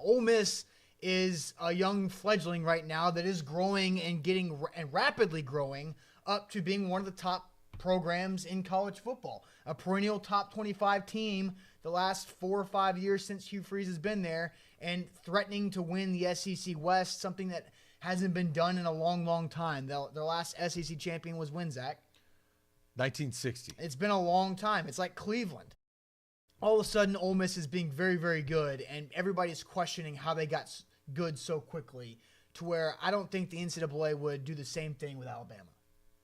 Ole Miss is a young fledgling right now that is growing and rapidly growing up to being one of the top programs in college football. A perennial top 25 team the last 4 or 5 years since Hugh Freeze has been there, and threatening to win the SEC West, something that hasn't been done in a long, long time. Their last SEC champion was when, Zach? 1960. It's been a long time. It's like Cleveland. All of a sudden, Ole Miss is being very, very good, and everybody's questioning how they got good so quickly, to where I don't think the NCAA would do the same thing with Alabama.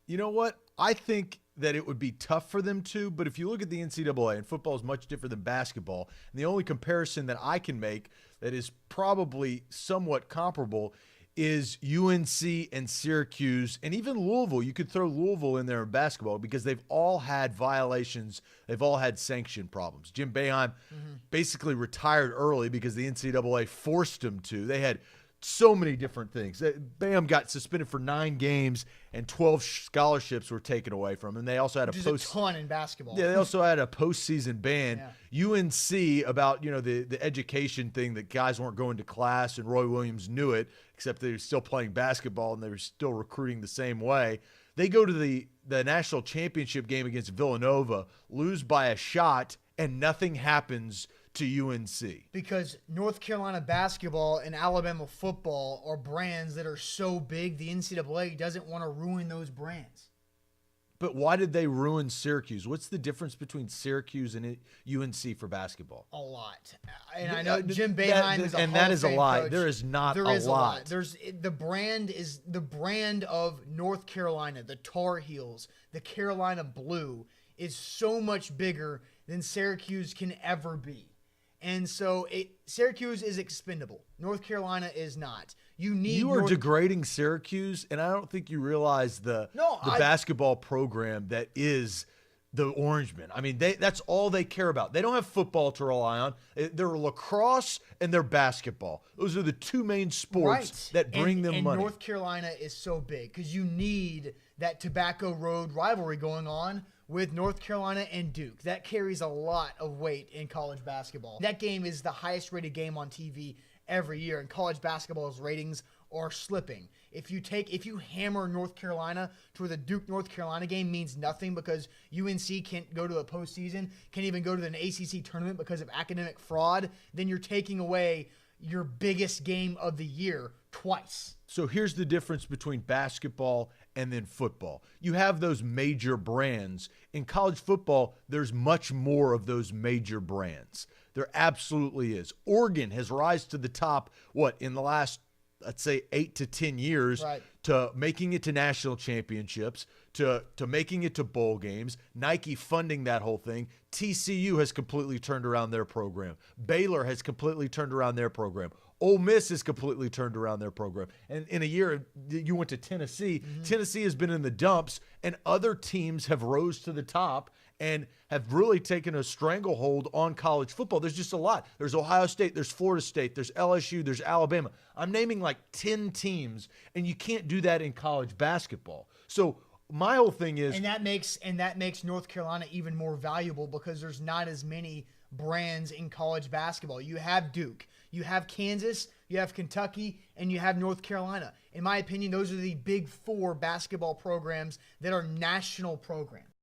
You know what? I think that it would be tough for them to, but if you look at the NCAA, and football is much different than basketball, and the only comparison that I can make that is probably somewhat comparable is UNC and Syracuse, and even Louisville. You could throw Louisville in there in basketball because they've all had violations. They've all had sanction problems. Jim Boeheim basically retired early because the NCAA forced him to. They had so many different things. Boeheim got suspended for 9 games, and 12 scholarships were taken away from him. They also had a ton in basketball. Yeah, they also had a postseason ban. Yeah. UNC, about the education thing, that guys weren't going to class, and Roy Williams knew it, except they were still playing basketball and they were still recruiting the same way. They go to the national championship game against Villanova, lose by a shot, and nothing happens to UNC. Because North Carolina basketball and Alabama football are brands that are so big, the NCAA doesn't want to ruin those brands. But why did they ruin Syracuse? What's the difference between Syracuse and UNC for basketball? A lot. And I know Jim Boeheim is a Hall of Fame coach. There is not a lot. The brand of North Carolina, the Tar Heels, the Carolina Blue, is so much bigger than Syracuse can ever be. And so Syracuse is expendable. North Carolina is not. You are degrading Syracuse, and I don't think you realize the basketball program that is the Orangemen. I mean, that's all they care about. They don't have football to rely on. They're lacrosse and they're basketball. Those are the two main sports that bring them money. And North Carolina is so big because you need that Tobacco Road rivalry going on with North Carolina and Duke. That carries a lot of weight in college basketball. That game is the highest rated game on TV every year, and college basketball's ratings are slipping. If you hammer North Carolina to where the Duke North Carolina game means nothing because UNC can't go to the postseason, can't even go to an ACC tournament because of academic fraud, then you're taking away your biggest game of the year twice. So here's the difference between basketball and then football. You have those major brands. In college football, there's much more of those major brands. There absolutely is. Oregon has risen to the top, in the last, let's say, 8 to 10 years, to making it to national championships, to making it to bowl games, Nike funding that whole thing. TCU has completely turned around their program. Baylor has completely turned around their program. Ole Miss has completely turned around their program. And in a year, you went to Tennessee. Tennessee has been in the dumps, and other teams have rose to the top and have really taken a stranglehold on college football. There's just a lot. There's Ohio State, there's Florida State, there's LSU, there's Alabama. I'm naming like 10 teams, and you can't do that in college basketball. So my whole thing is, and that makes North Carolina even more valuable because there's not as many brands in college basketball. You have Duke, you have Kansas, you have Kentucky, and you have North Carolina. In my opinion, those are the big 4 basketball programs that are national programs.